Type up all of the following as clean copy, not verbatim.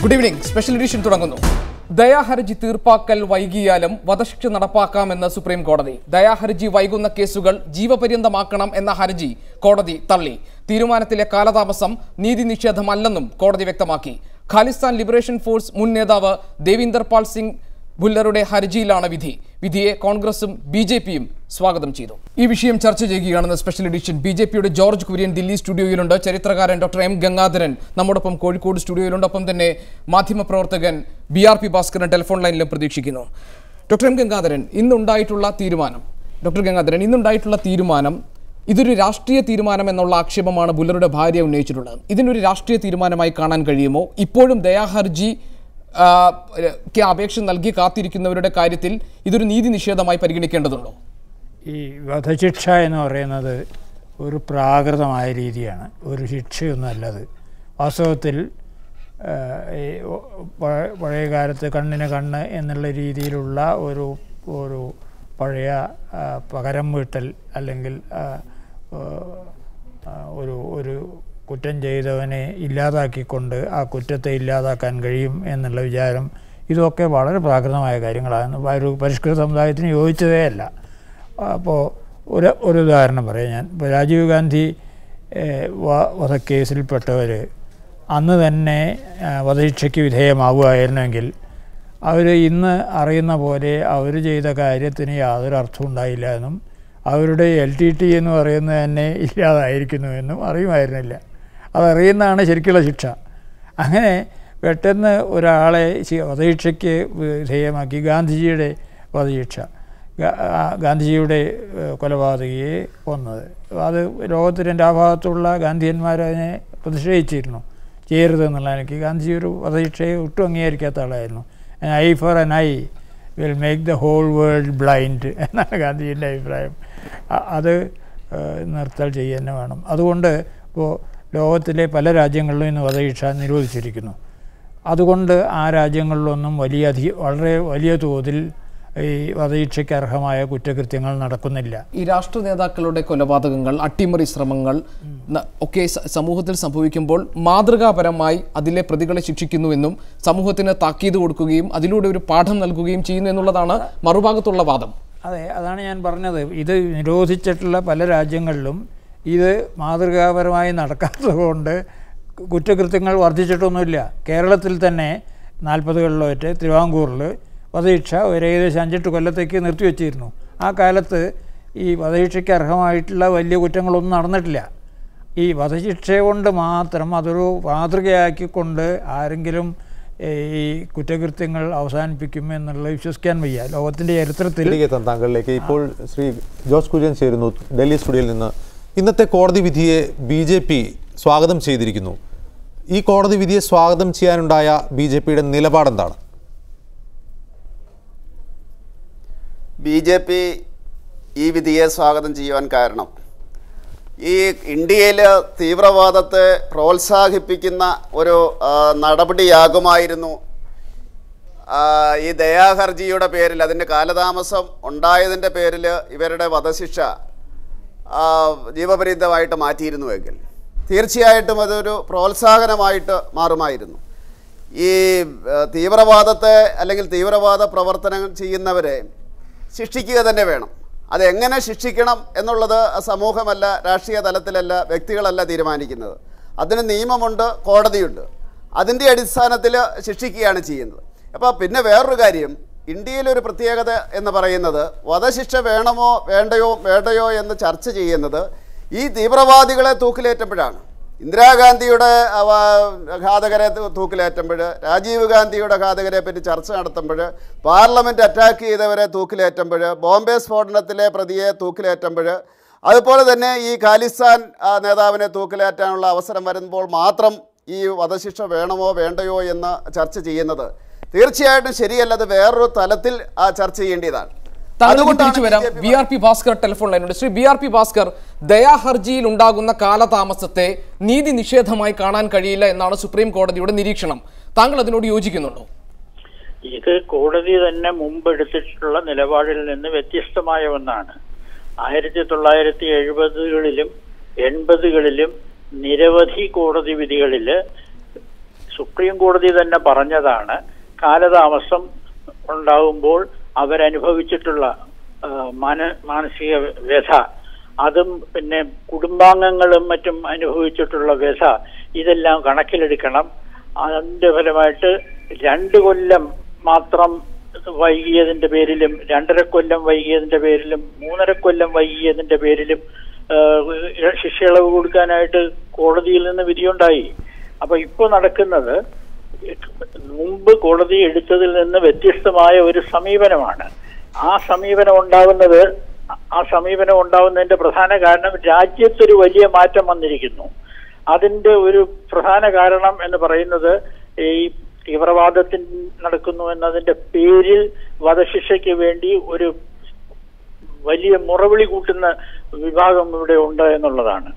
Good evening. Special edition തുടങ്ങുന്നു. ദയാഹർജി തീർപ്പാക്കൽ വൈകിയാലും വധശിക്ഷ നടപ്പാക്കാമെന്ന് സുപ്രീം കോടതി. ദയാഹർജി വൈകുന്ന കേസുകൾ ജീവപര്യന്തമാക്കണം എന്ന ഹർജി കോടതി തള്ളി. തീരുമാനത്തിലെ കാലതാമസം നീതി നിഷേധമല്ലെന്നും കോടതി വ്യക്തമാക്കി. ഖാലിസ്ഥാൻ ലിബറേഷൻ ഫോഴ്സ് മുൻ നേതാവ് ദേവിന്ദർ പാൽ സിംഗ് ഭുല്ലറുടെ ഹർജിയിലാണ് വിധി. വിധിയെ കോൺഗ്രസും BJPയും സ്വാഗതം ചെയ്തു. ഈ വിഷയം ചർച്ച ചെയ്യുകയാണെന്ന് സ്പെഷ്യൽ എഡിഷൻ. BJPയുടെ ജോർജ് കുര്യൻ ദില്ലി സ്റ്റുഡിയോയിലുണ്ട്. ചരിത്രകാരൻ ഡോക്ടർ M. ഗംഗാധരൻ നമ്മോടൊപ്പം കോഴിക്കോട് സ്റ്റുഡിയോയിലുണ്ട്. ഒപ്പം തന്നെ മാധ്യമപ്രവർത്തകൻ BRP ഭാസ്കരൻ ടെലിഫോൺ ലൈനിലും പ്രതീക്ഷിക്കുന്നു. Doctor M. ഗംഗാധരൻ, ഇന്നുണ്ടായിട്ടുള്ള തീരുമാനം ഇതൊരു രാഷ്ട്രീയ തീരുമാനം എന്നുള്ള ആക്ഷേപമാണ് ബുല്ലറുടെ ഭാര്യ ഉന്നയിച്ചിട്ടുള്ളത്. ഇതിനൊരു രാഷ്ട്രീയ തീരുമാനമായി കാണാൻ കഴിയുമോ? ഇപ്പോഴും ദയാഹർജി അപേക്ഷ നൽകി കാത്തിരിക്കുന്നവരുടെ കാര്യത്തിൽ ഇതൊരു നീതി നിഷേധമായി പരിഗണിക്കേണ്ടതുണ്ടോ? ഈ വധശിക്ഷ എന്ന് പറയുന്നത് ഒരു പ്രാകൃതമായ രീതിയാണ്, ഒരു ശിക്ഷയൊന്നുമല്ലത്. വാസ്തവത്തിൽ പഴയ കാലത്ത് കണ്ണിന് കണ്ണ് എന്നുള്ള രീതിയിലുള്ള ഒരു പഴയ പകരം വീട്ടൽ അല്ലെങ്കിൽ ഒരു കുറ്റം ചെയ്തവനെ ഇല്ലാതാക്കിക്കൊണ്ട് ആ കുറ്റത്തെ ഇല്ലാതാക്കാൻ കഴിയും എന്നുള്ള വിചാരം, ഇതൊക്കെ വളരെ പ്രാകൃതമായ കാര്യങ്ങളാണ്. ഒരു പരിഷ്കൃത സമുദായത്തിന് യോജിച്ചതേ അല്ല. അപ്പോൾ ഒരു ഉദാഹരണം പറയാം ഞാൻ. ഇപ്പോൾ രാജീവ് ഗാന്ധി വധക്കേസിൽപ്പെട്ടവർ അന്ന് തന്നെ വധശിക്ഷയ്ക്ക് വിധേയമാകുമായിരുന്നെങ്കിൽ അവർ ഇന്ന് അറിയുന്ന പോലെ അവർ ചെയ്ത കാര്യത്തിന് യാതൊരു അർത്ഥവും ഉണ്ടായില്ല എന്നും അവരുടെ LTT എന്ന് പറയുന്നത് തന്നെ ഇല്ലാതായിരിക്കുന്നു എന്നും അറിയുമായിരുന്നില്ല. അതറിയുന്നതാണ് ശരിക്കുള്ള ശിക്ഷ. അങ്ങനെ പെട്ടെന്ന് ഒരാളെ വധശിക്ഷയ്ക്ക് വിധേയമാക്കി. ഗാന്ധിജിയുടെ വധശിക്ഷ, ഗാന്ധിജിയുടെ കൊലപാതകിയെ കൊന്നത്, അത് ലോകത്തിൻ്റെ എല്ലാ ഭാഗത്തുള്ള ഗാന്ധിയന്മാരതിനെ പ്രതിഷേധിച്ചിരുന്നു. ചെയ്യരുതെന്നുള്ള എനിക്ക് ഗാന്ധിജി ഒരു വധശിക്ഷയെ ഒട്ടും അംഗീകരിക്കാത്ത ആളായിരുന്നു. Eye for an eye will make the whole world blind എന്നാണ് ഗാന്ധിജിൻ്റെ അഭിപ്രായം. അത് നിർത്തൽ ചെയ്യുക വേണം. അതുകൊണ്ട് ഇപ്പോൾ ലോകത്തിലെ പല രാജ്യങ്ങളിലും ഇന്ന് വധശിക്ഷ നിരോധിച്ചിരിക്കുന്നു. അതുകൊണ്ട് ആ രാജ്യങ്ങളിലൊന്നും വളരെ വലിയ തോതിൽ ഈ വധശിക്ഷയ്ക്ക് അർഹമായ കുറ്റകൃത്യങ്ങൾ നടക്കുന്നില്ല. ഈ രാഷ്ട്ര നേതാക്കളുടെ കൊലപാതകങ്ങൾ, അട്ടിമറി ശ്രമങ്ങൾ ഒക്കെ സമൂഹത്തിൽ സംഭവിക്കുമ്പോൾ മാതൃകാപരമായി അതിലെ പ്രതികളെ ശിക്ഷിക്കുന്നുവെന്നും സമൂഹത്തിന് താക്കീത് കൊടുക്കുകയും അതിലൂടെ ഒരു പാഠം നൽകുകയും ചെയ്യുന്നു എന്നുള്ളതാണ് മറുഭാഗത്തുള്ള വാദം. അതെ, അതാണ് ഞാൻ പറഞ്ഞത്. ഇത് നിരോധിച്ചിട്ടുള്ള പല രാജ്യങ്ങളിലും ഇത് മാതൃകാപരമായി നടക്കാത്തതുകൊണ്ട് കുറ്റകൃത്യങ്ങൾ വർദ്ധിച്ചിട്ടൊന്നുമില്ല. കേരളത്തിൽ തന്നെ 40കളിലൊക്കെ തിരുവാങ്കൂറിൽ വധശിക്ഷ ഏകദേശം 5-8 കൊല്ലത്തേക്ക് നിർത്തിവെച്ചിരുന്നു. ആ കാലത്ത് ഈ വധശിക്ഷയ്ക്ക് അർഹമായിട്ടുള്ള വലിയ കുറ്റങ്ങളൊന്നും നടന്നിട്ടില്ല. ഈ വധശിക്ഷ കൊണ്ട് മാത്രം അതൊരു മാതൃകയാക്കിക്കൊണ്ട് ആരെങ്കിലും ഈ കുറ്റകൃത്യങ്ങൾ അവസാനിപ്പിക്കും എന്നുള്ളത് വിശ്വസിക്കാൻ വയ്യ. ലോകത്തിൻ്റെ ചരിത്രത്തിൽ താങ്കളിലേക്ക് ഇപ്പോൾ ശ്രീ ജോർജ് കുര്യൻ ചേരുന്നു ഡൽഹി സ്റ്റുഡിയോയിൽ നിന്ന്. ഇന്നത്തെ കോടതി വിധിയെ BJP സ്വാഗതം ചെയ്തിരിക്കുന്നു. ഈ കോടതി വിധിയെ സ്വാഗതം ചെയ്യാനുണ്ടായ BJPയുടെ നിലപാടെന്താണ്? BJP ഈ വിധിയെ സ്വാഗതം ചെയ്യുവാൻ കാരണം ഈ ഇന്ത്യയിൽ തീവ്രവാദത്തെ പ്രോത്സാഹിപ്പിക്കുന്ന ഒരു നടപടിയാകുമായിരുന്നു ഈ ദയാഹർജിയുടെ പേരിൽ, അതിൻ്റെ കാലതാമസം ഉണ്ടായതിൻ്റെ പേരിൽ ഇവരുടെ വധശിക്ഷ ജീവപര്യന്തമായിട്ട് മാറ്റിയിരുന്നുവെങ്കിൽ തീർച്ചയായിട്ടും അതൊരു പ്രോത്സാഹനമായിട്ട് മാറുമായിരുന്നു. ഈ തീവ്രവാദത്തെ അല്ലെങ്കിൽ തീവ്രവാദ പ്രവർത്തനങ്ങൾ ചെയ്യുന്നവരെ ശിക്ഷിക്കുക തന്നെ വേണം. അതെങ്ങനെ ശിക്ഷിക്കണം എന്നുള്ളത് സമൂഹമല്ല, രാഷ്ട്രീയ തലത്തിലല്ല, വ്യക്തികളല്ല തീരുമാനിക്കുന്നത്. അതിന് നിയമമുണ്ട്, കോടതിയുണ്ട്. അതിൻ്റെ അടിസ്ഥാനത്തിൽ ശിക്ഷിക്കുകയാണ് ചെയ്യുന്നത്. അപ്പോൾ പിന്നെ വേറൊരു കാര്യം, ഇന്ത്യയിലൊരു പ്രത്യേകത എന്ന് പറയുന്നത് വധശിക്ഷ വേണ്ടയോ എന്ന് ചർച്ച ചെയ്യുന്നത് ഈ തീവ്രവാദികളെ തൂക്കിലേറ്റുമ്പോഴാണ്. ഇന്ദിരാഗാന്ധിയുടെ ഘാതകരെ തൂക്കിലേറ്റുമ്പോൾ, രാജീവ് ഗാന്ധിയുടെ ഘാതകരെ പറ്റി ചർച്ച നടത്തുമ്പോൾ, പാർലമെൻറ്റ് അറ്റാക്ക് ചെയ്തവരെ തൂക്കിലേറ്റുമ്പോൾ, ബോംബെ സ്ഫോടനത്തിലെ പ്രതിയെ തൂക്കിലേറ്റുമ്പോൾ, അതുപോലെ തന്നെ ഈ ഖാലിസ്ഥാൻ നേതാവിനെ തൂക്കിലേറ്റാനുള്ള അവസരം വരുമ്പോൾ മാത്രം ഈ വധശിക്ഷ വേണ്ടയോ എന്ന് ചർച്ച ചെയ്യുന്നത് തീർച്ചയായിട്ടും ശരിയല്ല. അത് വേറൊരു തലത്തിൽ ചർച്ച ചെയ്യേണ്ടതാണ്. BRP ഭാസ്കർ ടെലിഫോൺ ലൈനുണ്ട്. ശ്രീ BRP ഭാസ്കർ, ദയാഹർജിയിൽ ഉണ്ടാകുന്ന കാലതാമസത്തെ നീതി നിഷേധമായി കാണാൻ കഴിയില്ല എന്നാണ് സുപ്രീം കോടതിയുടെ നിരീക്ഷണം. താങ്കൾ അതിനോട് യോജിക്കുന്നുണ്ടോ? ഇത് കോടതി തന്നെ മുമ്പെടുത്തിട്ടുള്ള നിലപാടിൽ നിന്ന് വ്യത്യസ്തമായ ഒന്നാണ്. 1970കളിലും 80കളിലും നിരവധി കോടതി വിധികളിൽ സുപ്രീം കോടതി തന്നെ പറഞ്ഞതാണ്, കാലതാമസം ഉണ്ടാകുമ്പോൾ അവരനുഭവിച്ചിട്ടുള്ള മാനസിക വ്യഥ, അതും പിന്നെ കുടുംബാംഗങ്ങളും മറ്റും അനുഭവിച്ചിട്ടുള്ള വ്യഥ, ഇതെല്ലാം കണക്കിലെടുക്കണം. അതിന്റെ ഫലമായിട്ട് 2 കൊല്ലം മാത്രം വൈകിയതിന്റെ പേരിലും 2.5 കൊല്ലം വൈകിയതിന്റെ പേരിലും 3.5 കൊല്ലം വൈകിയതിന്റെ പേരിലും ശിക്ഷയിളവ് കൊടുക്കാനായിട്ട് കോടതിയിൽ നിന്ന് വിധിയുണ്ടായി. അപ്പൊ ഇപ്പോൾ നടക്കുന്നത് മുമ്പ് കോടതി എടുത്തതിൽ നിന്ന് വ്യത്യസ്തമായ ഒരു സമീപനമാണ്. ആ സമീപനം ഉണ്ടാവുന്നതിന്റെ പ്രധാന കാരണം രാജ്യത്തൊരു വലിയ മാറ്റം വന്നിരിക്കുന്നു. അതിന്റെ ഒരു പ്രധാന കാരണം എന്ന് പറയുന്നത് ഈ തീവ്രവാദത്തിൽ നടക്കുന്നു എന്നതിന്റെ പേരിൽ വധശിക്ഷയ്ക്ക് വേണ്ടി ഒരു വലിയ മുറവിളി കൂട്ടുന്ന വിഭാഗം ഇവിടെ ഉണ്ട് എന്നുള്ളതാണ്.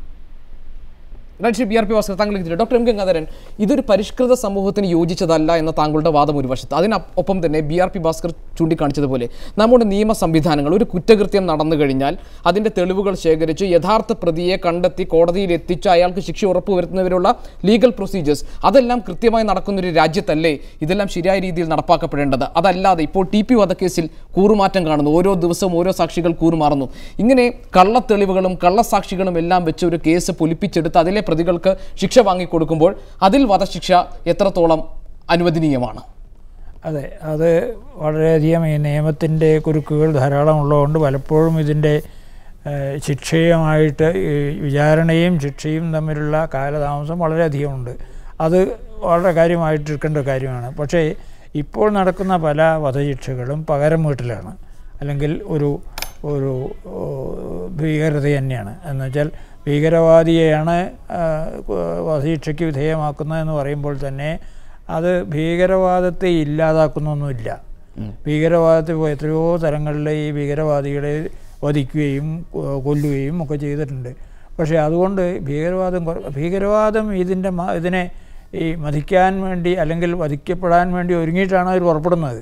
ശ്രീ BRP ഭാസ്കർ, താങ്കൾ ഡോക്ടർ എം ഗംഗാധരൻ, ഇതൊരു പരിഷ്കൃത സമൂഹത്തിന് യോജിച്ചതല്ല എന്ന താങ്കളുടെ വാദം ഒരു വശത്ത്. അതിനൊപ്പം തന്നെ BRP ഭാസ്കർ ചൂണ്ടിക്കാണിച്ചതുപോലെ നമ്മുടെ നിയമ സംവിധാനങ്ങൾ, ഒരു കുറ്റകൃത്യം നടന്നു കഴിഞ്ഞാൽ അതിൻ്റെ തെളിവുകൾ ശേഖരിച്ച് യഥാർത്ഥ പ്രതിയെ കണ്ടെത്തി കോടതിയിൽ എത്തിച്ച് അയാൾക്ക് ശിക്ഷ ഉറപ്പുവരുത്തുന്നവരുള്ള ലീഗൽ പ്രൊസീജിയേഴ്സ്, അതെല്ലാം കൃത്യമായി നടക്കുന്നൊരു രാജ്യത്തല്ലേ ഇതെല്ലാം ശരിയായ രീതിയിൽ നടപ്പാക്കപ്പെടേണ്ടത്? അതല്ലാതെ ഇപ്പോൾ TP വധക്കേസിൽ കൂറുമാറ്റം കാണുന്നു, ഓരോ ദിവസവും ഓരോ സാക്ഷികൾ കൂറുമാറുന്നു. ഇങ്ങനെ കള്ളത്തെളിവുകളും കള്ളസാക്ഷികളും എല്ലാം വെച്ച് ഒരു കേസ് പൊലിപ്പിച്ചെടുത്ത് അതിലെ പ്രതികൾക്ക് ശിക്ഷ വാങ്ങിക്കൊടുക്കുമ്പോൾ അതിൽ വധശിക്ഷ എത്രത്തോളം അനുവദനീയമാണ്? അതെ, അത് വളരെയധികം ഈ നിയമത്തിൻ്റെ കുരുക്കുകൾ ധാരാളം ഉള്ളതുകൊണ്ട് പലപ്പോഴും ഇതിൻ്റെ ശിക്ഷയുമായിട്ട് വിചാരണയും ശിക്ഷയും തമ്മിലുള്ള കാലതാമസം വളരെയധികമുണ്ട്. അത് വളരെ കാര്യമായിട്ടെടുക്കേണ്ട കാര്യമാണ്. പക്ഷേ ഇപ്പോൾ നടക്കുന്ന പല വധശിക്ഷകളും പകരം വീട്ടലാണ്, അല്ലെങ്കിൽ ഒരു ഭീകരത തന്നെയാണ്. എന്നുവെച്ചാൽ ഭീകരവാദിയെയാണ് വധശിക്ഷയ്ക്ക് വിധേയമാക്കുന്നതെന്ന് പറയുമ്പോൾ തന്നെ അത് ഭീകരവാദത്തെ ഇല്ലാതാക്കുന്നൊന്നുമില്ല. ഭീകരവാദത്തെ എത്രയോ തലങ്ങളിൽ ഈ ഭീകരവാദികളെ വധിക്കുകയും കൊല്ലുകയും ഒക്കെ ചെയ്തിട്ടുണ്ട്. പക്ഷേ അതുകൊണ്ട് ഭീകരവാദം ഇതിനെ ഈ മതിക്കാൻ വേണ്ടി അല്ലെങ്കിൽ വധിക്കപ്പെടാൻ വേണ്ടി ഒരുങ്ങിയിട്ടാണ് അവർ പുറപ്പെടുന്നത്.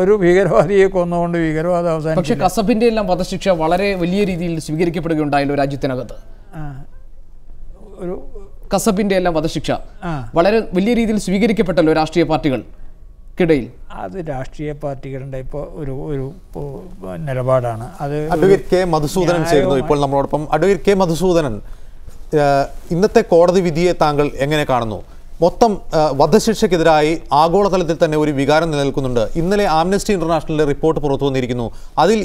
ഒരു ഭീകരവാദിയെ കൊന്നുകൊണ്ട് ഭീകരവാദം അവസാനം. പക്ഷേ കസബിൻ്റെ എല്ലാം വധശിക്ഷ വളരെ വലിയ രീതിയിൽ സ്വീകരിക്കപ്പെടുകയുണ്ടായല്ലോ രാജ്യത്തിനകത്ത്. കസബിൻ്റെ എല്ലാം വധശിക്ഷ വളരെ വലിയ രീതിയിൽ സ്വീകരിക്കപ്പെട്ടല്ലോ രാഷ്ട്രീയ പാർട്ടികൾക്കിടയിൽ. അത് രാഷ്ട്രീയ പാർട്ടികളുടെ ഇപ്പോൾ ഒരു നിലപാടാണ്. അത് അഡ്വക്കേറ്റ് കെ മധുസൂദനൻ ചേരുന്നു ഇപ്പോൾ നമ്മളോടൊപ്പം. അഡ്വക്കേറ്റ് കെ മധുസൂദനൻ, ഇന്നത്തെ കോടതി വിധിയെ താങ്കൾ എങ്ങനെ കാണുന്നു? മൊത്തം വധശിക്ഷയ്ക്കെതിരായി ആഗോളതലത്തിൽ തന്നെ ഒരു വികാരം നിലനിൽക്കുന്നുണ്ട്. ഇന്നലെ ആംനസ്റ്റി ഇന്റർനാഷണലിന്റെ റിപ്പോർട്ട് പുറത്തു വന്നിരിക്കുന്നു. അതിൽ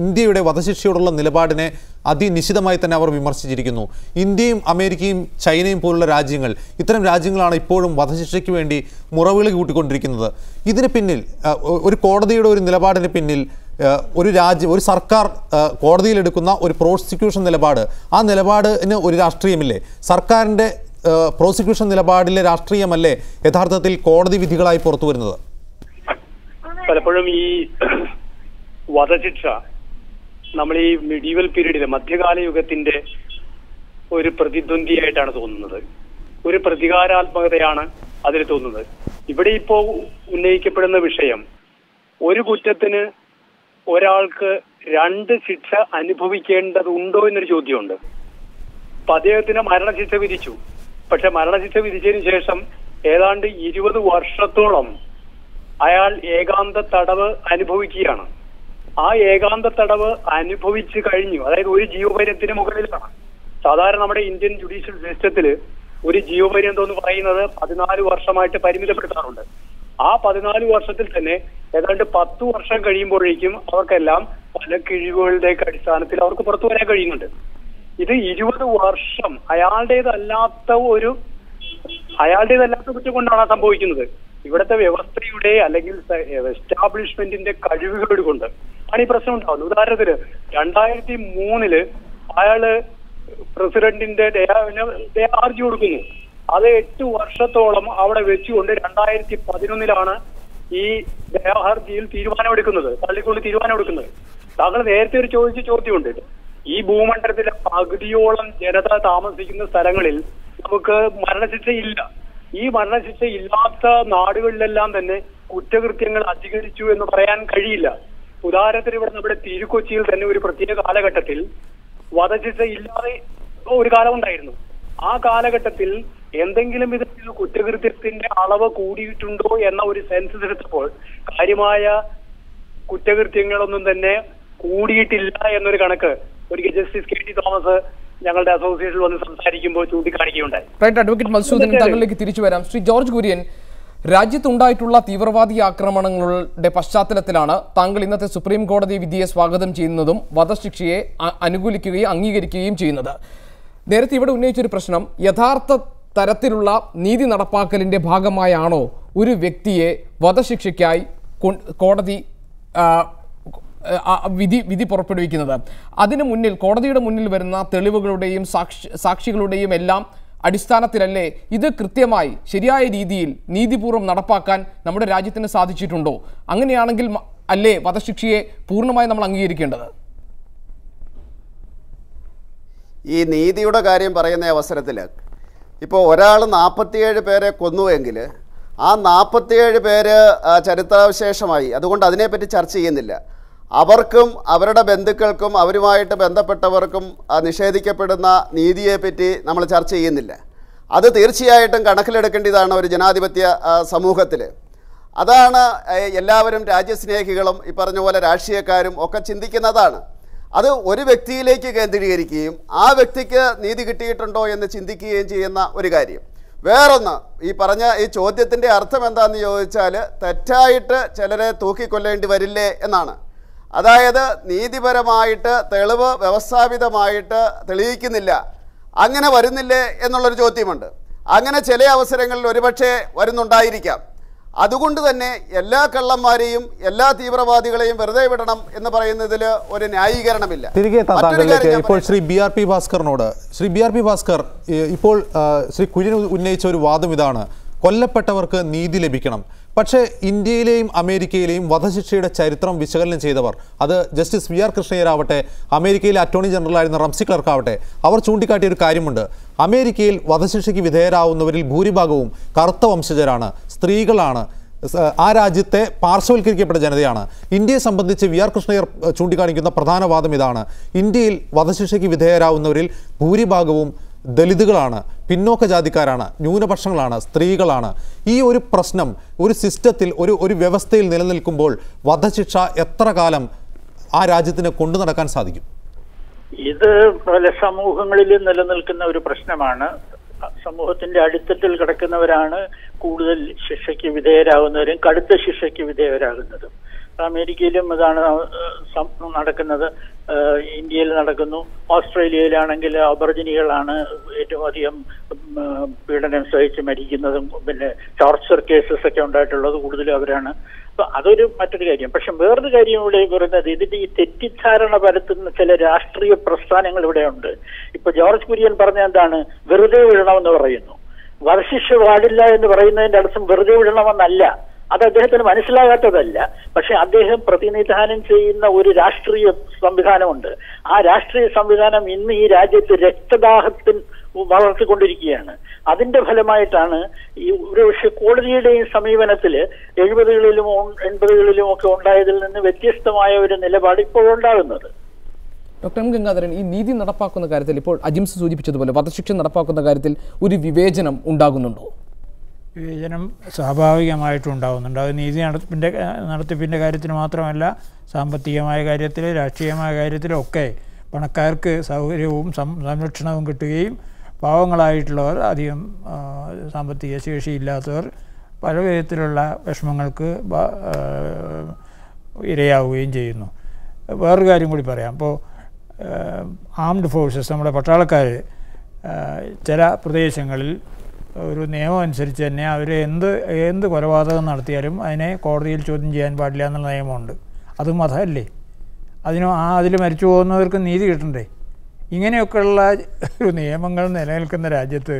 ഇന്ത്യയുടെ വധശിക്ഷയോടുള്ള നിലപാടിനെ അതിനിശിതമായി തന്നെ അവർ വിമർശിച്ചിരിക്കുന്നു. ഇന്ത്യയും അമേരിക്കയും ചൈനയും പോലുള്ള രാജ്യങ്ങൾ, ഇത്തരം രാജ്യങ്ങളാണ് ഇപ്പോഴും വധശിക്ഷയ്ക്ക് വേണ്ടി മുറവിളി കൂട്ടിക്കൊണ്ടിരിക്കുന്നത്. ഇതിന് പിന്നിൽ ഒരു കോടതിയുടെ ഒരു നിലപാടിന് പിന്നിൽ ഒരു സർക്കാർ കോടതിയിലെടുക്കുന്ന ഒരു പ്രോസിക്യൂഷൻ നിലപാട്, ആ നിലപാടിന് ഒരു രാഷ്ട്രീയമില്ലേ? സർക്കാരിൻ്റെ പ്രോസിക്യൂഷൻ നിലപാടിലെ രാഷ്ട്രീയമല്ലേ യഥാർത്ഥത്തിൽ കോടതി വിധികളായി പുറത്തു വരുന്നത്? പലപ്പോഴും ഈ വധശിക്ഷ നമ്മൾ ഈ മിഡീവൽ പീരീഡിലെ മധ്യകാല യുഗത്തിന്റെ ഒരു പ്രതിദ്വന്ദിയായിട്ടാണ് തോന്നുന്നത്. ഒരു പ്രതികാരാത്മകതയാണ് അതിൽ തോന്നുന്നത്. ഇവിടെ ഇപ്പോ ഉന്നയിക്കപ്പെടുന്ന വിഷയം, ഒരു കുറ്റത്തിന് ഒരാൾക്ക് 2 ശിക്ഷ അനുഭവിക്കേണ്ടതുണ്ടോ എന്നൊരു ചോദ്യമുണ്ട്. അപ്പൊ അദ്ദേഹത്തിന് മരണശിക്ഷ വിധിച്ചു. പക്ഷെ മരണശിക്ഷ വിധിച്ചതിന് ശേഷം ഏതാണ്ട് 20 വർഷത്തോളം അയാൾ ഏകാന്ത തടവ് അനുഭവിക്കുകയാണ്. ആ ഏകാന്ത തടവ് അനുഭവിച്ചു കഴിഞ്ഞു. അതായത് ഒരു ജീവപര്യന്തത്തിന് മുകളിലാണ്. സാധാരണ നമ്മുടെ ഇന്ത്യൻ ജുഡീഷ്യൽ സിസ്റ്റത്തില് ഒരു ജീവപര്യന്തം എന്ന് പറയുന്നത് 14 വർഷമായിട്ട് പരിമിതപ്പെടുത്താറുണ്ട്. ആ 14 വർഷത്തിൽ തന്നെ ഏതാണ്ട് 10 വർഷം കഴിയുമ്പോഴേക്കും അവർക്കെല്ലാം പല കിഴിവുകളുടെ അടിസ്ഥാനത്തിൽ അവർക്ക് പുറത്തു വരാൻ കഴിയുന്നുണ്ട്. ഇത് 20 വർഷം അയാളുടേതല്ലാത്ത കുറ്റം കൊണ്ടാണ് സംഭവിക്കുന്നത്. ഇവിടുത്തെ വ്യവസ്ഥയുടെ അല്ലെങ്കിൽ എസ്റ്റാബ്ലിഷ്മെന്റിന്റെ കഴിവുകൾ കൊണ്ട് ആണ് ഈ പ്രശ്നം ഉണ്ടാവുന്നത്. ഉദാഹരണത്തിന് 2003 അയാള് പ്രസിഡന്റിന്റെ ഹർജി കൊടുക്കുന്നു. അത് 8 വർഷത്തോളം അവിടെ വെച്ചുകൊണ്ട് 2011 ഈ ദയാഹർജിയിൽ തീരുമാനമെടുക്കുന്നത്, തള്ളിക്കൊണ്ട് തീരുമാനമെടുക്കുന്നത്. താങ്കൾ നേരത്തെ ഒരു ചോദ്യമുണ്ട്. ഈ ഭൂമണ്ഡലത്തിലെ പകുതിയോളം ജനത താമസിക്കുന്ന സ്ഥലങ്ങളിൽ നമുക്ക് മരണശിക്ഷ ഇല്ല. ഈ മരണശിക്ഷ ഇല്ലാത്ത നാടുകളിലെല്ലാം തന്നെ കുറ്റകൃത്യങ്ങൾ അധികരിച്ചു എന്ന് പറയാൻ കഴിയില്ല. ഉദാഹരണത്തിന് ഇവിടെ നമ്മുടെ തിരുക്കൊച്ചിയിൽ തന്നെ ഒരു പ്രത്യേക കാലഘട്ടത്തിൽ വധശിക്ഷ ഇല്ലാതെ ഒരു കാലമുണ്ടായിരുന്നു. ആ കാലഘട്ടത്തിൽ എന്തെങ്കിലും വിധത്തിൽ കുറ്റകൃത്യത്തിന്റെ അളവ് കൂടിയിട്ടുണ്ടോ എന്ന ഒരു സെൻസസ് എടുത്തപ്പോൾ കാര്യമായ കുറ്റകൃത്യങ്ങളൊന്നും തന്നെ കൂടിയിട്ടില്ല എന്നൊരു കണക്ക് ഒരിക്കൽ ജസ്റ്റിസ് കെ ടി തോമസ് ഞങ്ങളുടെ അസോസിയേഷനിൽ വന്ന് സംസാരിക്കുമ്പോൾ ചൂണ്ടിക്കാണിക്കുകയുണ്ടായി. റൈറ്റ്, അഡ്വക്കേറ്റ് മധുസൂദൻ താങ്കളിലേക്ക് തിരിച്ചു വരാം. ശ്രീ ജോർജ് കുര്യൻ, രാജ്യത്തുണ്ടായിട്ടുള്ള തീവ്രവാദി ആക്രമണങ്ങളുടെ പശ്ചാത്തലത്തിലാണ് താങ്കൾ ഇന്നത്തെ സുപ്രീം കോടതി വിധിയെ സ്വാഗതം ചെയ്യുന്നതും വധശിക്ഷയെ അനുകൂലിക്കുകയും അംഗീകരിക്കുകയും ചെയ്യുന്നത്. നേരത്തെ ഇവിടെ ഉന്നയിച്ചൊരു പ്രശ്നം, യഥാർത്ഥ തരത്തിലുള്ള നീതി നടപ്പാക്കലിന്റെ ഭാഗമായാണോ ഒരു വ്യക്തിയെ വധശിക്ഷയ്ക്കായി കോടതി വിധി പുറപ്പെടുവിക്കുന്നത്? അതിനു മുന്നിൽ, കോടതിയുടെ മുന്നിൽ വരുന്ന തെളിവുകളുടെയും സാക്ഷികളുടെയും എല്ലാം അടിസ്ഥാനത്തിലല്ലേ ഇത് കൃത്യമായി ശരിയായ രീതിയിൽ നീതിപൂർവ്വം നടപ്പാക്കാൻ നമ്മുടെ രാജ്യത്തിന് സാധിച്ചിട്ടുണ്ടോ? അങ്ങനെയാണെങ്കിൽ അല്ലേ വധശിക്ഷയെ പൂർണ്ണമായി നമ്മൾ അംഗീകരിക്കേണ്ടത്? ഈ നീതിയുടെ കാര്യം പറയുന്ന അവസരത്തിൽ ഇപ്പോൾ ഒരാൾ 47 പേരെ കൊന്നുവെങ്കിൽ ആ 47 പേര് ചരിത്രാവശേഷമായി, അതുകൊണ്ട് അതിനെപ്പറ്റി ചർച്ച ചെയ്യുന്നില്ല. അവർക്കും അവരുടെ ബന്ധുക്കൾക്കും അവരുമായിട്ട് ബന്ധപ്പെട്ടവർക്കും നിഷേധിക്കപ്പെടുന്ന നീതിയെപ്പറ്റി നമ്മൾ ചർച്ച ചെയ്യുന്നില്ല. അത് തീർച്ചയായിട്ടും കണക്കിലെടുക്കേണ്ടതാണ് ഒരു ജനാധിപത്യ സമൂഹത്തിൽ. അതാണ് എല്ലാവരും രാജ്യസ്നേഹികളും ഈ പറഞ്ഞ പോലെ രാഷ്ട്രീയക്കാരും ഒക്കെ ചിന്തിക്കുന്നതാണ്. അത് ഒരു വ്യക്തിയിലേക്ക് കേന്ദ്രീകരിക്കുകയും ആ വ്യക്തിക്ക് നീതി കിട്ടിയിട്ടുണ്ടോ എന്ന് ചിന്തിക്കുകയും ചെയ്യുന്ന ഒരു കാര്യം. വേറൊന്ന്, ഈ പറഞ്ഞ ഈ ചോദ്യത്തിൻ്റെ അർത്ഥം എന്താണെന്ന് ചോദിച്ചാൽ തെറ്റായിട്ട് ചിലരെ തൂക്കിക്കൊല്ലേണ്ടി വരില്ലേ എന്നാണ്. അതായത് നീതിപരമായിട്ട് തെളിവ് വ്യവസ്ഥാപിതമായിട്ട് തെളിയിക്കുന്നില്ല, അങ്ങനെ വരുന്നില്ലേ എന്നുള്ളൊരു ചോദ്യമുണ്ട്. അങ്ങനെ ചില അവസരങ്ങളിൽ ഒരുപക്ഷെ വരുന്നുണ്ടായിരിക്കാം. അതുകൊണ്ട് തന്നെ എല്ലാ കള്ളന്മാരെയും എല്ലാ തീവ്രവാദികളെയും വെറുതെ വിടണം എന്ന് പറയുന്നതിൽ ഒരു ന്യായീകരണമില്ല. തിരികെ ഇപ്പോൾ ശ്രീ BRP ഭാസ്കറിനോട്, ശ്രീ BRP ഭാസ്കർ, ഇപ്പോൾ ശ്രീ കുര്യൻ ഉന്നയിച്ച ഒരു വാദം ഇതാണ്, കൊല്ലപ്പെട്ടവർക്ക് നീതി ലഭിക്കണം. പക്ഷേ ഇന്ത്യയിലെയും അമേരിക്കയിലെയും വധശിക്ഷയുടെ ചരിത്രം വിശകലനം ചെയ്തവർ, അത് ജസ്റ്റിസ് VR കൃഷ്ണയ്യരാവട്ടെ, അമേരിക്കയിലെ അറ്റോർണി ജനറലായിരുന്ന റംസി ക്ലർക്ക് ആവട്ടെ, അവർ ചൂണ്ടിക്കാട്ടിയ ഒരു കാര്യമുണ്ട്. അമേരിക്കയിൽ വധശിക്ഷയ്ക്ക് വിധേയരാവുന്നവരിൽ ഭൂരിഭാഗവും കറുത്ത വംശജരാണ്, സ്ത്രീകളാണ്, ആ രാജ്യത്തെ പാർശ്വവൽക്കരിക്കപ്പെട്ട ജനതയാണ്. ഇന്ത്യയെ സംബന്ധിച്ച് VR കൃഷ്ണയ്യർ ചൂണ്ടിക്കാണിക്കുന്ന പ്രധാന വാദം ഇതാണ്, ഇന്ത്യയിൽ വധശിക്ഷയ്ക്ക് വിധേയരാവുന്നവരിൽ ഭൂരിഭാഗവും ദലിതുകളാണ്, പിന്നോക്ക ജാതിക്കാരാണ്, ന്യൂനപക്ഷങ്ങളാണ്, സ്ത്രീകളാണ്. ഈ ഒരു പ്രശ്നം ഒരു സിസ്റ്റത്തിൽ, ഒരു വ്യവസ്ഥയിൽ നിലനിൽക്കുമ്പോൾ വധശിക്ഷ എത്ര കാലം ആ രാജ്യത്തിന് കൊണ്ടു നടക്കാൻ സാധിക്കും? ഇത് പല സമൂഹങ്ങളിലും നിലനിൽക്കുന്ന ഒരു പ്രശ്നമാണ്. സമൂഹത്തിന്റെ അടിത്തട്ടിൽ കിടക്കുന്നവരാണ് കൂടുതൽ ശിക്ഷയ്ക്ക് വിധേയരാകുന്നവരും കടുത്ത ശിക്ഷയ്ക്ക് വിധേയരാകുന്നതും. അമേരിക്കയിലും അതാണ് നടക്കുന്നത്, ഇന്ത്യയിൽ നടക്കുന്നു. ഓസ്ട്രേലിയയിലാണെങ്കിൽ അബർജിനികളാണ് ഏറ്റവും അധികം പീഡനം സഹിച്ച് മരിക്കുന്നതും പിന്നെ ടോർച്ചർ കേസസ് ഒക്കെ ഉണ്ടായിട്ടുള്ളത് കൂടുതലും അവരാണ്. അപ്പൊ അതൊരു മറ്റൊരു കാര്യം. പക്ഷെ വേറൊരു കാര്യം ഇവിടെ പറയുന്നത്, ഇതിന്റെ ഈ തെറ്റിദ്ധാരണ പരത്തുന്ന ചില രാഷ്ട്രീയ പ്രസ്ഥാനങ്ങൾ ഇവിടെ ഉണ്ട്. ഇപ്പൊ ജോർജ് കുര്യൻ പറഞ്ഞ എന്താണ്, വെറുതെ വിടണമെന്ന് പറയുന്നു. വധശിക്ഷ പാടില്ല എന്ന് പറയുന്നതിന്റെ അർത്ഥം വെറുതെ വിടണമെന്നല്ല. അത് അദ്ദേഹത്തിന് മനസ്സിലാകാത്തതല്ല. പക്ഷെ അദ്ദേഹം പ്രതിനിധാനം ചെയ്യുന്ന ഒരു രാഷ്ട്രീയ സംവിധാനമുണ്ട്. ആ രാഷ്ട്രീയ സംവിധാനം ഇന്ന് ഈ രാജ്യത്ത് രക്തദാഹത്തിൽ വളർത്തിക്കൊണ്ടിരിക്കുകയാണ്. അതിന്റെ ഫലമായിട്ടാണ് ഈ ഒരുപക്ഷെ കോടതിയുടെയും സമീപനത്തിൽ 70കളിലും 80കളിലും ഒക്കെ ഉണ്ടായതിൽ നിന്ന് വ്യത്യസ്തമായ ഒരു നിലപാട് ഇപ്പോഴുണ്ടാകുന്നത്. ഡോക്ടർ എം ഗംഗാധരൻ, ഈ നീതി നടപ്പാക്കുന്ന കാര്യത്തിൽ ഇപ്പോൾ അജിംസ് സൂചിപ്പിച്ചതുപോലെ വധശിക്ഷ നടപ്പാക്കുന്ന കാര്യത്തിൽ ഒരു വിവേചനം ഉണ്ടാകുന്നുണ്ടോ? വിവേചനം സ്വാഭാവികമായിട്ടുണ്ടാകുന്നുണ്ട്. അത് നീതി നടത്തിപ്പിൻ്റെ കാര്യത്തിൽ മാത്രമല്ല, സാമ്പത്തികമായ കാര്യത്തിൽ, രാഷ്ട്രീയമായ കാര്യത്തിലൊക്കെ പണക്കാർക്ക് സൗകര്യവും സംരക്ഷണവും കിട്ടുകയും പാവങ്ങളായിട്ടുള്ളവർ, അധികം സാമ്പത്തിക ശേഷിയില്ലാത്തവർ പല വിധത്തിലുള്ള വിഷമങ്ങൾക്ക് ഇരയാവുകയും ചെയ്യുന്നു. വേറൊരു കാര്യം കൂടി പറയാം. ഇപ്പോൾ ആംഡ് ഫോഴ്സസ്, നമ്മുടെ പട്ടാളക്കാർ ചില പ്രദേശങ്ങളിൽ ഒരു നിയമം അനുസരിച്ച് തന്നെ അവർ എന്ത് കൊലപാതകം നടത്തിയാലും അതിനെ കോടതിയിൽ ചോദ്യം ചെയ്യാൻ പാടില്ല എന്നുള്ള നിയമമുണ്ട്. അതും മതമല്ലേ? അതിൽ മരിച്ചു പോകുന്നവർക്ക് നീതി കിട്ടണ്ടേ? ഇങ്ങനെയൊക്കെയുള്ള ഒരു നിയമങ്ങൾ നിലനിൽക്കുന്ന രാജ്യത്ത്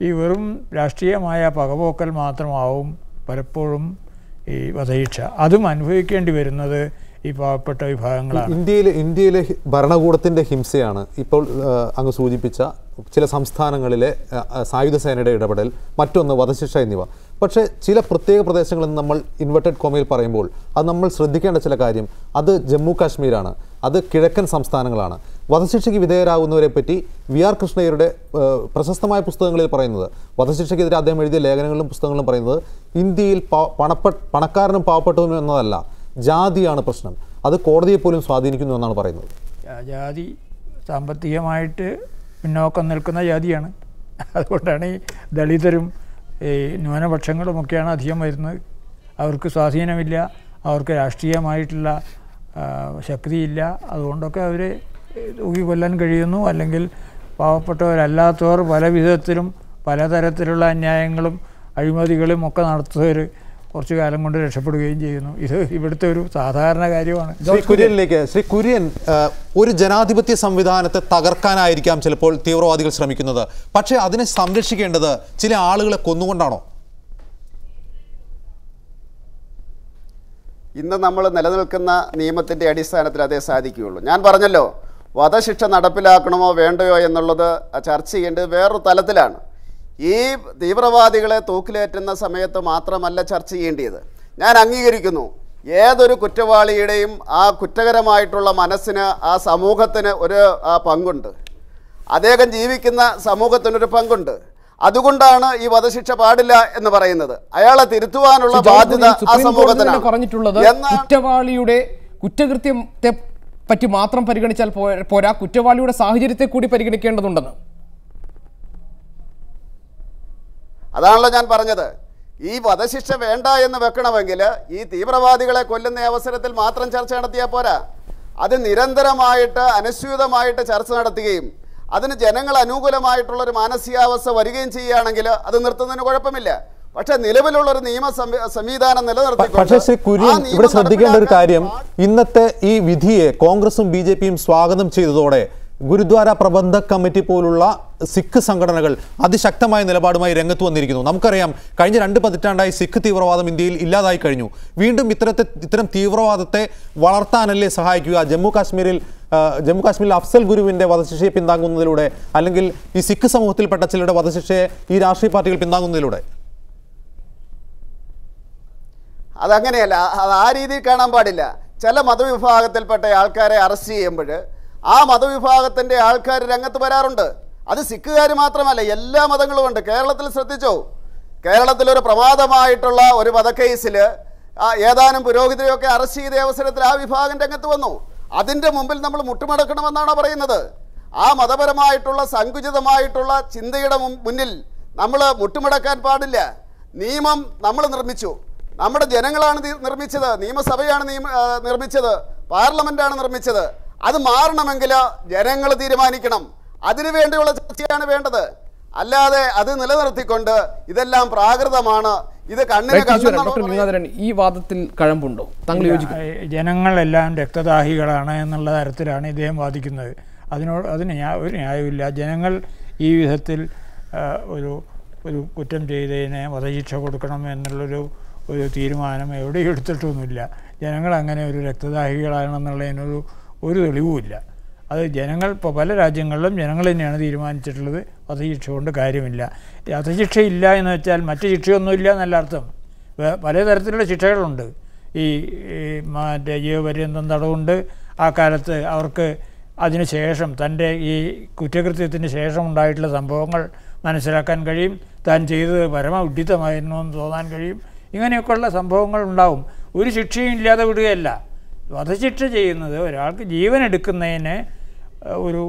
ഈ വെറും രാഷ്ട്രീയമായ പകപോക്കൽ മാത്രമാവും പലപ്പോഴും ഈ വധശിക്ഷ. അതും അനുഭവിക്കേണ്ടി വരുന്നത് ഈ പാവപ്പെട്ട വിഭാഗങ്ങളാണ്. ഇന്ത്യയിലെ ഭരണകൂടത്തിൻ്റെ ഹിംസയാണ് ഇപ്പോൾ അങ്ങ് സൂചിപ്പിച്ച ചില സംസ്ഥാനങ്ങളിലെ സായുധ സേനയുടെ ഇടപെടൽ, മറ്റൊന്ന് വധശിക്ഷ എന്നിവ. പക്ഷേ ചില പ്രത്യേക പ്രദേശങ്ങളിൽ നമ്മൾ ഇൻവെർട്ടഡ് കോമയിൽ പറയുമ്പോൾ അത് നമ്മൾ ശ്രദ്ധിക്കേണ്ട ചില കാര്യം, അത് ജമ്മു കാശ്മീരാണ്, അത് കിഴക്കൻ സംസ്ഥാനങ്ങളാണ്. വധശിക്ഷയ്ക്ക് വിധേയരാകുന്നവരെ പറ്റി VR കൃഷ്ണയ്യരുടെ പ്രശസ്തമായ പുസ്തകങ്ങളിൽ പറയുന്നത്, വധശിക്ഷയ്ക്കെതിരെ അദ്ദേഹം എഴുതിയ ലേഖനങ്ങളിലും പുസ്തകങ്ങളിലും പറയുന്നത്, ഇന്ത്യയിൽ പണക്കാരനും പാവപ്പെട്ടവനും എന്നതല്ല, ജാതിയാണ് പ്രശ്നം, അത് കോടതിയെ പോലും സ്വാധീനിക്കുന്നു എന്നാണ് പറയുന്നത്. ജാതി സാമ്പത്തികമായിട്ട് പിന്നോക്കം നിൽക്കുന്ന ജാതിയാണ്. അതുകൊണ്ടാണ് ഈ ദളിതരും ഈ ന്യൂനപക്ഷങ്ങളുമൊക്കെയാണ് അധികം വരുന്നത്. അവർക്ക് സ്വാധീനമില്ല, അവർക്ക് രാഷ്ട്രീയമായിട്ടുള്ള ശക്തിയില്ല. അതുകൊണ്ടൊക്കെ അവരെ തൂക്കിക്കൊല്ലാൻ കഴിയുന്നു. അല്ലെങ്കിൽ പാവപ്പെട്ടവരല്ലാത്തവർ പല വിധത്തിലും പലതരത്തിലുള്ള അന്യായങ്ങളും അഴിമതികളും ഒക്കെ നടത്തുന്നവർ കുറച്ചു കാലം കൊണ്ട് രക്ഷപ്പെടുകയും ചെയ്യുന്നു. ഇത് ഇവിടുത്തെ ഒരു സാധാരണ കാര്യമാണ്. ശ്രീ കുര്യൻ, ഒരു ജനാധിപത്യ സംവിധാനത്തെ തകർക്കാനായിരിക്കാം ചിലപ്പോൾ തീവ്രവാദികൾ ശ്രമിക്കുന്നത്. പക്ഷേ അതിനെ സംരക്ഷിക്കേണ്ടത് ചില ആളുകളെ കൊന്നുകൊണ്ടാണോ? ഇന്ന് നമ്മൾ നിലനിൽക്കുന്ന നിയമത്തിൻ്റെ അടിസ്ഥാനത്തിൽ അതേ സാധിക്കുകയുള്ളൂ. ഞാൻ പറഞ്ഞല്ലോ, വധശിക്ഷ നടപ്പിലാക്കണമോ വേണ്ടയോ എന്നുള്ളത് ചർച്ച ചെയ്യേണ്ടത് വേറൊരു തലത്തിലാണ്. ഈ തീവ്രവാദികളെ തൂക്കിലേറ്റുന്ന സമയത്ത് മാത്രമല്ല ചർച്ച ചെയ്യേണ്ടത്. ഞാൻ അംഗീകരിക്കുന്നു, ഏതൊരു കുറ്റവാളിയുടെയും ആ കുറ്റകരമായിട്ടുള്ള മനസ്സിന്, ആ സമൂഹത്തിന് ഒരു പങ്കുണ്ട്. അദ്ദേഹം ജീവിക്കുന്ന സമൂഹത്തിനൊരു പങ്കുണ്ട്. അതുകൊണ്ടാണ് ഈ വധശിക്ഷ പാടില്ല എന്ന് പറയുന്നത്. അയാളെ തിരുത്തുവാനുള്ള ബാധ്യത ആ സമൂഹത്തിനാണ് പറഞ്ഞിട്ടുള്ളത്. കുറ്റവാളിയുടെ കുറ്റകൃത്യത്തെ പറ്റി മാത്രം പരിഗണിച്ചാൽ പോരാ, കുറ്റവാളിയുടെ സാഹചര്യത്തെ കൂടി പരിഗണിക്കേണ്ടതുണ്ടെന്ന്. അതാണല്ലോ ഞാൻ പറഞ്ഞത്. ഈ വധശിക്ഷ വേണ്ട എന്ന് വെക്കണമെങ്കിൽ ഈ തീവ്രവാദികളെ കൊല്ലുന്ന അവസരത്തിൽ മാത്രം ചർച്ച നടത്തിയാൽ പോരാ. അത് നിരന്തരമായിട്ട് അനുസ്യൂതമായിട്ട് ചർച്ച നടത്തുകയും അതിന് ജനങ്ങൾ അനുകൂലമായിട്ടുള്ളൊരു മാനസികാവസ്ഥ വരികയും ചെയ്യുകയാണെങ്കിൽ അത് നിർത്തുന്നതിന് കുഴപ്പമില്ല. പക്ഷെ നിലവിലുള്ള ഒരു നിയമ സംവിധാനം പക്ഷേ ശ്രീ കുര്യൻ, ഇവിടെ ശ്രദ്ധിക്കേണ്ട ഒരു കാര്യം, ഇന്നത്തെ ഈ വിധിയെ കോൺഗ്രസും BJPയും സ്വാഗതം ചെയ്തതോടെ ഗുരുദ്വാര പ്രബന്ധക് കമ്മിറ്റി പോലുള്ള സിഖ് സംഘടനകൾ അതിശക്തമായ നിലപാടുമായി രംഗത്ത് വന്നിരിക്കുന്നു. നമുക്കറിയാം, കഴിഞ്ഞ 2 പതിറ്റാണ്ടായി സിഖ് തീവ്രവാദം ഇന്ത്യയിൽ ഇല്ലാതായി കഴിഞ്ഞു. വീണ്ടും ഇത്തരം തീവ്രവാദത്തെ വളർത്താനല്ലേ സഹായിക്കുക? ജമ്മു കാശ്മീരിൽ അഫ്സൽ ഗുരുവിൻ്റെ വധശിക്ഷയെ പിന്താങ്ങുന്നതിലൂടെ, അല്ലെങ്കിൽ ഈ സിഖ് സമൂഹത്തിൽപ്പെട്ട ചിലരുടെ വധശിക്ഷയെ ഈ രാഷ്ട്രീയ പാർട്ടികൾ പിന്താങ്ങുന്നതിലൂടെ? അതങ്ങനെയല്ല, അത് ആ രീതിയിൽ കാണാൻ പാടില്ല. ചില മതവിഭാഗത്തിൽപ്പെട്ട ആൾക്കാരെ അറസ്റ്റ് ചെയ്യുമ്പോൾ ആ മതവിഭാഗത്തിൻ്റെ ആൾക്കാർ രംഗത്ത് വരാറുണ്ട്. അത് സിഖുകാർ മാത്രമല്ല, എല്ലാ മതങ്ങളും ഉണ്ട്. കേരളത്തിൽ ശ്രദ്ധിച്ചോ, കേരളത്തിലൊരു പ്രമാദമായിട്ടുള്ള ഒരു വധക്കേസിൽ ഏതാനും പുരോഹിതരെയൊക്കെ അറസ്റ്റ് ചെയ്ത അവസരത്തിൽ ആ വിഭാഗം രംഗത്ത് വന്നു. അതിൻ്റെ മുമ്പിൽ നമ്മൾ മുട്ടുമടക്കണമെന്നാണ് പറയുന്നത്. ആ മതപരമായിട്ടുള്ള സങ്കുചിതമായിട്ടുള്ള ചിന്തയുടെ മുന്നിൽ നമ്മൾ മുട്ടുമടക്കാൻ പാടില്ല. നിയമം നമ്മൾ നിർമ്മിച്ചു, നമ്മുടെ ജനങ്ങളാണ് നിർമ്മിച്ചത്, നിയമസഭയാണ് നിർമ്മിച്ചത്, പാർലമെൻറ്റാണ് നിർമ്മിച്ചത്. അത് മാറണമെങ്കിൽ ജനങ്ങൾ തീരുമാനിക്കണം. അതിനുവേണ്ടിയുള്ള ചർച്ചയാണ് വേണ്ടത്. അല്ലാതെ അത് നിലനിർത്തിക്കൊണ്ട് ഇതെല്ലാം പ്രാകൃതമാണ്, ഇത് കണ്ണിന് ഈ വാദത്തിൽ കഴമ്പുണ്ടോ? താങ്കൾ യോജിക്കും? ജനങ്ങളെല്ലാം രക്തദാഹികളാണ് എന്നുള്ള തരത്തിലാണ് ഇദ്ദേഹം വാദിക്കുന്നത്. അതിന് ഒരു ന്യായമില്ല. ജനങ്ങൾ ഈ വിധത്തിൽ ഒരു കുറ്റം ചെയ്തതിന് വധശിക്ഷ കൊടുക്കണം എന്നുള്ളൊരു തീരുമാനം എവിടെയും എടുത്തിട്ടൊന്നുമില്ല. ജനങ്ങൾ അങ്ങനെ ഒരു രക്തദാഹികളാണെന്നുള്ളതിനൊരു തെളിവുമില്ല. അത് ജനങ്ങൾ ഇപ്പോൾ പല രാജ്യങ്ങളിലും ജനങ്ങൾ തന്നെയാണ് തീരുമാനിച്ചിട്ടുള്ളത്. വധശിക്ഷ കൊണ്ട് കാര്യമില്ല. വധശിക്ഷയില്ല എന്ന് വെച്ചാൽ മറ്റ് ശിക്ഷയൊന്നുമില്ല എന്നല്ല അർത്ഥം. പലതരത്തിലുള്ള ശിക്ഷകളുണ്ട്. ഈ മറ്റേ ജീവപര്യന്തം തടവുണ്ട്. ആ കാലത്ത് അവർക്ക് അതിനുശേഷം തൻ്റെ ഈ കുറ്റകൃത്യത്തിന് ശേഷം ഉണ്ടായിട്ടുള്ള സംഭവങ്ങൾ മനസ്സിലാക്കാൻ കഴിയും. താൻ ചെയ്തത് പരമവിഡിത്തമായിരുന്നു എന്ന് തോന്നാൻ കഴിയും. ഇങ്ങനെയൊക്കെയുള്ള സംഭവങ്ങൾ ഉണ്ടാവും. ഒരു ശിക്ഷയും ഇല്ലാതെ വിടുകയല്ല. വധശിക്ഷ ചെയ്യുന്നത് ഒരാൾക്ക് ജീവൻ എടുക്കുന്നതിന് ഒരു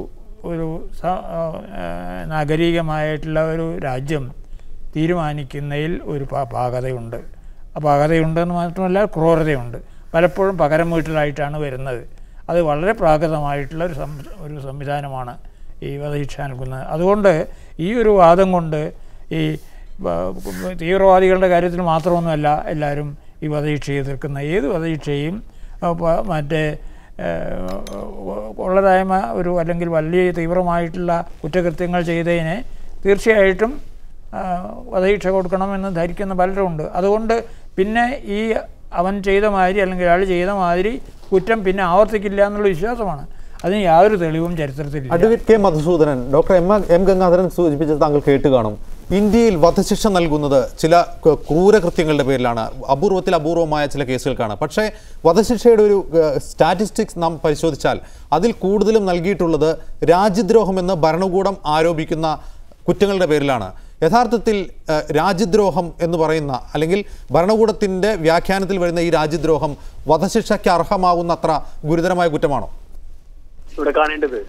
നാഗരികമായിട്ടുള്ള ഒരു രാജ്യം തീരുമാനിക്കുന്നതിൽ ഒരു പാകതയുണ്ട്. ആ പാകതയുണ്ടെന്ന് മാത്രമല്ല, ക്രൂരതയുണ്ട്. പലപ്പോഴും പകരം വീട്ടലായിട്ടാണ് വരുന്നത്. അത് വളരെ പ്രാകൃതമായിട്ടുള്ള ഒരു സംവിധാനമാണ് ഈ വധശിക്ഷ നൽകുന്നത്. അതുകൊണ്ട് ഈ ഒരു വാദം കൊണ്ട് ഈ തീവ്രവാദികളുടെ കാര്യത്തിൽ മാത്രമൊന്നുമല്ല എല്ലാവരും ഈ വധശിക്ഷയെ എതിർക്കുന്ന. ഏത് വധശിക്ഷയും മറ്റേ ഉള്ളതായ അല്ലെങ്കിൽ വലിയ തീവ്രമായിട്ടുള്ള കുറ്റകൃത്യങ്ങൾ ചെയ്തതിന് തീർച്ചയായിട്ടും വധശിക്ഷ കൊടുക്കണമെന്ന് ധരിക്കുന്ന പലരുമുണ്ട്. അതുകൊണ്ട് പിന്നെ ഈ അവൻ ചെയ്ത മാതിരി അല്ലെങ്കിൽ അയാൾ ചെയ്ത മാതിരി കുറ്റം പിന്നെ ആവർത്തിക്കില്ല എന്നുള്ള വിശ്വാസമാണ്. അതിന് യാതൊരു തെളിവും ചരിത്രത്തിൽ. Advocate K Madhusudanan, doctor M Gangadharan സൂചിപ്പിച്ചത് താങ്കൾ കേട്ട് കാണും. ഇന്ത്യയിൽ വധശിക്ഷ നൽകുന്നത് ചില ക്രൂരകൃത്യങ്ങളുടെ പേരിലാണ്, അപൂർവമായ ചില കേസുകൾക്കാണ്. പക്ഷേ വധശിക്ഷയുടെ ഒരു സ്റ്റാറ്റിസ്റ്റിക്സ് നാം പരിശോധിച്ചാൽ അതിൽ കൂടുതലും നൽകിയിട്ടുള്ളത് രാജ്യദ്രോഹമെന്ന് ഭരണകൂടം ആരോപിക്കുന്ന കുറ്റങ്ങളുടെ പേരിലാണ്. യഥാർത്ഥത്തിൽ രാജ്യദ്രോഹം എന്ന് പറയുന്ന അല്ലെങ്കിൽ ഭരണകൂടത്തിൻ്റെ വ്യാഖ്യാനത്തിൽ വരുന്ന ഈ രാജ്യദ്രോഹം വധശിക്ഷയ്ക്ക് അർഹമാകുന്ന അത്ര ഗുരുതരമായ കുറ്റമാണോ? ഇവിടെ കാണേണ്ടത്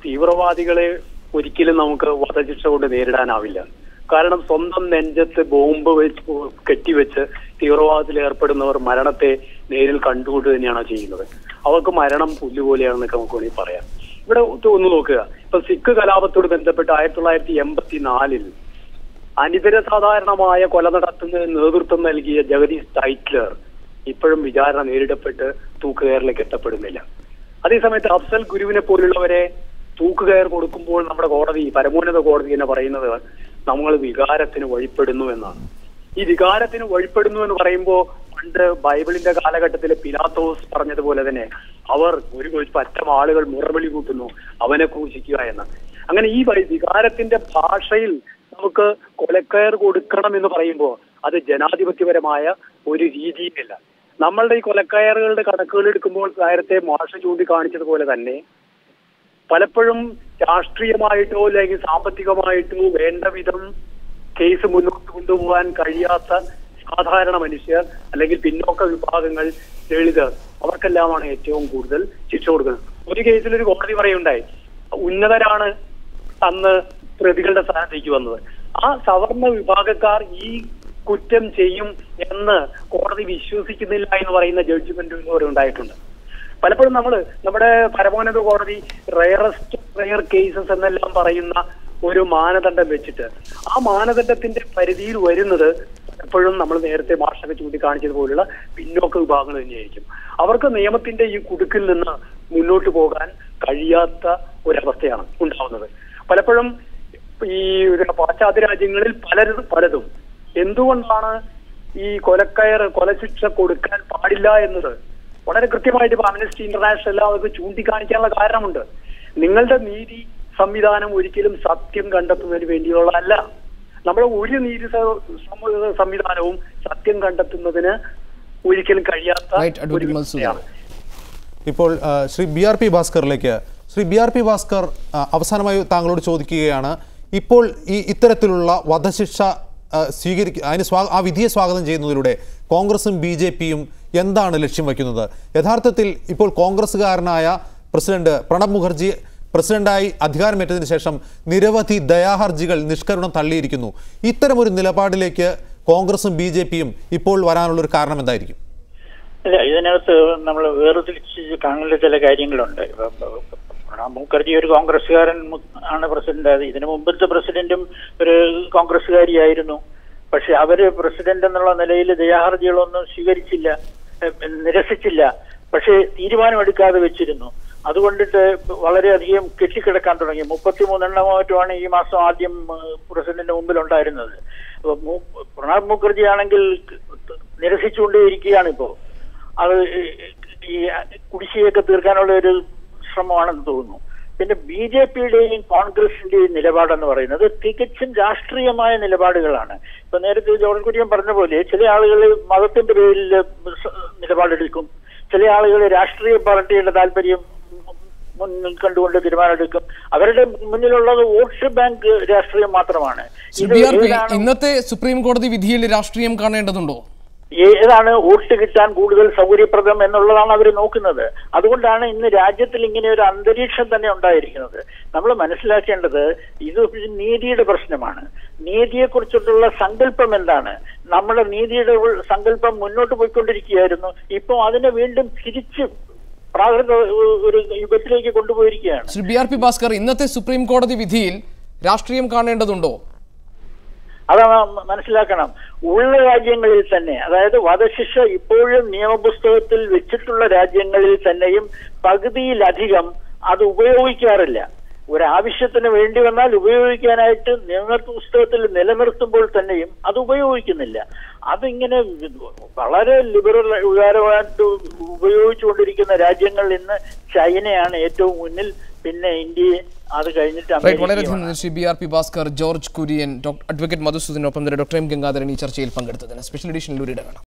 തീവ്രവാദികളെ ഒരിക്കലും നമുക്ക് വധശിക്ഷ കൊണ്ട് നേരിടാനാവില്ല. കാരണം സ്വന്തം നെഞ്ചത്ത് ബോംബ് കെട്ടിവെച്ച് തീവ്രവാദത്തിൽ ഏർപ്പെടുന്നവർ മരണത്തെ നേരിൽ കണ്ടുകൊണ്ട് തന്നെയാണ് ചെയ്യുന്നത്. അവർക്ക് മരണം പുല്ലുപോലെയാണെന്നൊക്കെ നമുക്ക് വേണമെങ്കിൽ പറയാം. ഇവിടെ ഒന്ന് നോക്കുക, ഇപ്പൊ സിഖ് കലാപത്തോട് ബന്ധപ്പെട്ട് 1984 അനിതര സാധാരണമായ കൊല നടത്തുന്നതിന് നേതൃത്വം നൽകിയ ജഗദീഷ് ടൈറ്റ്ലർ ഇപ്പോഴും വിചാരണ നേരിടപ്പെട്ട് തൂക്കുകയറിലേക്ക് എത്തപ്പെടുന്നില്ല. അതേസമയത്ത് അഫ്സൽ ഗുരുവിനെ പോലുള്ളവരെ തൂക്കുകയർ കൊടുക്കുമ്പോൾ നമ്മുടെ കോടതി, പരമോന്നത കോടതി തന്നെ പറയുന്നത് നമ്മൾ വികാരത്തിന് വഴിപ്പെടുന്നു എന്നാണ്. ഈ വികാരത്തിന് വഴിപ്പെടുന്നു എന്ന് പറയുമ്പോൾ പണ്ട് ബൈബിളിന്റെ കാലഘട്ടത്തിൽ പിലാത്തോസ് പറഞ്ഞതുപോലെ തന്നെ അവർ ഒരു പറ്റം ആളുകൾ മുറവിളി കൂട്ടുന്നു, അവനെ ക്രൂശിക്കുക എന്ന്. അങ്ങനെ ഈ വികാരത്തിന്റെ ഭാഷയിൽ നമുക്ക് കൊലക്കയർ കൊടുക്കണം എന്ന് പറയുമ്പോൾ അത് ജനാധിപത്യപരമായ ഒരു രീതിയില്ല. നമ്മളുടെ ഈ കൊലക്കയറുകളുടെ കണക്കുകൾ എടുക്കുമ്പോൾ നേരത്തെ മാഷ് ചൂണ്ടിക്കാണിച്ചതുപോലെ തന്നെ പലപ്പോഴും രാഷ്ട്രീയമായിട്ടോ അല്ലെങ്കിൽ സാമ്പത്തികമായിട്ടോ വേണ്ട വിധം കേസ് മുന്നോട്ട് കൊണ്ടുപോകാൻ കഴിയാത്ത സാധാരണ മനുഷ്യർ അല്ലെങ്കിൽ പിന്നോക്ക വിഭാഗങ്ങൾ, ദളിതർ, അവർക്കെല്ലാമാണ് ഏറ്റവും കൂടുതൽ ശിക്ഷ കൊടുക്കുന്നത്. ഒരു കേസിൽ ഒരു കോടതി പറയുണ്ടായി, ഉന്നതരാണ് അന്ന് പ്രതികളുടെ സ്ഥാനത്തേക്ക് വന്നത്. ആ സവർണ വിഭാഗക്കാർ ഈ കുറ്റം ചെയ്യും എന്ന് കോടതി വിശ്വസിക്കുന്നില്ല എന്ന് പറയുന്ന ജഡ്ജ്മെന്റ് ഉണ്ടായിട്ടുണ്ട്. പലപ്പോഴും നമ്മുടെ പരമോന്നത കോടതി റെയർ കേസസ് എന്നെല്ലാം പറയുന്ന ഒരു മാനദണ്ഡം വെച്ചിട്ട് ആ മാനദണ്ഡത്തിന്റെ പരിധിയിൽ വരുന്നത് പലപ്പോഴും നമ്മൾ നേരത്തെ മാഷൊക്കെ ചൂണ്ടിക്കാണിച്ചതുപോലുള്ള പിന്നോക്ക വിഭാഗങ്ങൾ തന്നെയായിരിക്കും. അവർക്ക് നിയമത്തിന്റെ ഈ കുടുക്കിൽ നിന്ന് മുന്നോട്ട് പോകാൻ കഴിയാത്ത ഒരവസ്ഥയാണ് ഉണ്ടാവുന്നത്. പലപ്പോഴും ഈ പാശ്ചാത്യ രാജ്യങ്ങളിൽ പലതും എന്തുകൊണ്ടാണ് ഈ കൊലശിക്ഷ കൊടുക്കാൻ പാടില്ല എന്നത് വളരെ കൃത്യമായിട്ട് ഇപ്പൊ അമ്നസ്റ്റി ഇന്റർനാഷണൽ അവർക്ക് ചൂണ്ടിക്കാണിക്കാനുള്ള കാരണമുണ്ട്. നിങ്ങളുടെ നീതി സംവിധാനം ഒരിക്കലും സത്യം കണ്ടെത്തുന്നതിന് വേണ്ടിയുള്ളതല്ല. നമ്മുടെ ഒരു നീതി സംവിധാനവും സത്യം കണ്ടെത്തുന്നതിന് ഒരിക്കലും കഴിയാത്ത. ഇപ്പോൾ ശ്രീ BRP ഭാസ്കറിലേക്ക്. ശ്രീ BRP ഭാസ്കർ, അവസാനമായി താങ്കളോട് ചോദിക്കുകയാണ്, ഇപ്പോൾ ഇത്തരത്തിലുള്ള വധശിക്ഷ ആ വിധിയെ സ്വാഗതം ചെയ്യുന്നതിലൂടെ കോൺഗ്രസും BJPയും എന്താണ് ലക്ഷ്യം വയ്ക്കുന്നത്? യഥാർത്ഥത്തിൽ ഇപ്പോൾ കോൺഗ്രസ്സുകാരനായ പ്രസിഡന്റ് പ്രണബ് മുഖർജി പ്രസിഡന്റായി അധികാരമേറ്റതിന് ശേഷം നിരവധി ദയാഹർജികൾ നിഷ്കരുണം തള്ളിയിരിക്കുന്നു. ഇത്തരമൊരു നിലപാടിലേക്ക് കോൺഗ്രസും BJPയും ഇപ്പോൾ വരാനുള്ളൊരു കാരണം എന്തായിരിക്കും? അല്ല, ഇതിനകത്ത് നമ്മൾ വേർതിരിച്ച് കാണുന്ന ചില കാര്യങ്ങളുണ്ട്. പ്രണബ് മുഖർജി ഒരു കോൺഗ്രസ്സുകാരൻ ആണ് പ്രസിഡന്റ്. ഇതിനു മുമ്പത്തെ പ്രസിഡന്റും ഒരു കോൺഗ്രസ്സുകാരിയായിരുന്നു. പക്ഷെ അവര് പ്രസിഡന്റ് എന്നുള്ള നിലയിൽ ദയാഹർജികളൊന്നും നിരസിച്ചില്ല. പക്ഷേ തീരുമാനമെടുക്കാതെ വെച്ചിരുന്നു. അതുകൊണ്ടിട്ട് വളരെയധികം കെട്ടിക്കിടക്കാൻ തുടങ്ങി. 33 എണ്ണമായിട്ടുമാണ് ഈ മാസം ആദ്യം പ്രസിഡന്റിന്റെ മുമ്പിൽ ഉണ്ടായിരുന്നത്. പ്രണബ് മുഖർജി ആണെങ്കിൽ നിരസിച്ചുകൊണ്ടേയിരിക്കുകയാണ് ഇപ്പോൾ. അത് ഈ കുടിശ്ശികയൊക്കെ തീർക്കാനുള്ള ഒരു ശ്രമമാണെന്ന് തോന്നുന്നു. പിന്നെ BJPയുടെയും കോൺഗ്രസിന്റെയും നിലപാടെന്ന് പറയുന്നത് തികച്ചും രാഷ്ട്രീയമായ നിലപാടുകളാണ്. ഇപ്പൊ നേരത്തെ ജോർജ് കുര്യൻ പറഞ്ഞ പോലെ ചില ആളുകൾ മതത്തിന്റെ പേരിൽ നിലപാടെടുക്കും, ചില ആളുകൾ രാഷ്ട്രീയ പാർട്ടിയുടെ താല്പര്യം മുന്നിൽ കണ്ടുകൊണ്ട് തീരുമാനമെടുക്കും. അവരുടെ മുന്നിലുള്ളത് വോട്ട് ബാങ്ക് രാഷ്ട്രീയം മാത്രമാണ്. ഇന്നത്തെ സുപ്രീം കോടതി വിധിയിൽ രാഷ്ട്രീയം കാണേണ്ടതുണ്ടോ? ഏതാണ് വോട്ട് കിട്ടാൻ കൂടുതൽ സൗകര്യപ്രദം എന്നുള്ളതാണ് അവർ നോക്കുന്നത്. അതുകൊണ്ടാണ് ഇന്ന് രാജ്യത്തിൽ ഇങ്ങനെ ഒരു അന്തരീക്ഷം തന്നെ ഉണ്ടായിരിക്കുന്നത്. നമ്മൾ മനസ്സിലാക്കേണ്ടത് ഇത് നീതിയുടെ പ്രശ്നമാണ്. നീതിയെക്കുറിച്ചിട്ടുള്ള സങ്കല്പം എന്താണ്? നമ്മുടെ നീതിയുടെ സങ്കല്പം മുന്നോട്ട് പോയിക്കൊണ്ടിരിക്കുകയായിരുന്നു. ഇപ്പോൾ അതിനെ വീണ്ടും തിരിച്ച് ഒരു യുഗത്തിലേക്ക് കൊണ്ടുപോയിരിക്കുകയാണ്. ശ്രീ BRP ഭാസ്കർ, ഇന്നത്തെ സുപ്രീം കോടതി വിധിയിൽ രാഷ്ട്രീയം കാണേണ്ടതുണ്ടോ? അതാണ് മനസ്സിലാക്കണം. ഉള്ള രാജ്യങ്ങളിൽ തന്നെ, അതായത് വധശിക്ഷ ഇപ്പോഴും നിയമപുസ്തകത്തിൽ വെച്ചിട്ടുള്ള രാജ്യങ്ങളിൽ തന്നെയും പകുതിയിലധികം അത് ഉപയോഗിക്കാറില്ല. ഒരാവശ്യത്തിന് വേണ്ടി വന്നാൽ ഉപയോഗിക്കാനായിട്ട് നിയമപുസ്തകത്തിൽ നിലനിർത്തുമ്പോൾ തന്നെയും അത് ഉപയോഗിക്കുന്നില്ല. അതിങ്ങനെ വളരെ ലിബറൽ വികാരമായിട്ട് ഉപയോഗിച്ചുകൊണ്ടിരിക്കുന്ന രാജ്യങ്ങളിൽ ഇന്ന് ചൈനയാണ് ഏറ്റവും മുന്നിൽ പിന്നെ ഇന്ത്യ, അത് കഴിഞ്ഞിട്ട് വളരെയധികം ശ്രീ BRP ഭാസ്കർ, ജോർജ് കുര്യൻ, അഡ്വക്കേറ്റ് മധുസൂദനൊപ്പം ഡോക്ടർ M. ഗംഗാധരൻ ഈ ചർച്ചയിൽ പങ്കെടുത്തതിന്. സ്പെഷ്യൽ എഡിഷനിലൂടെ കാണാം.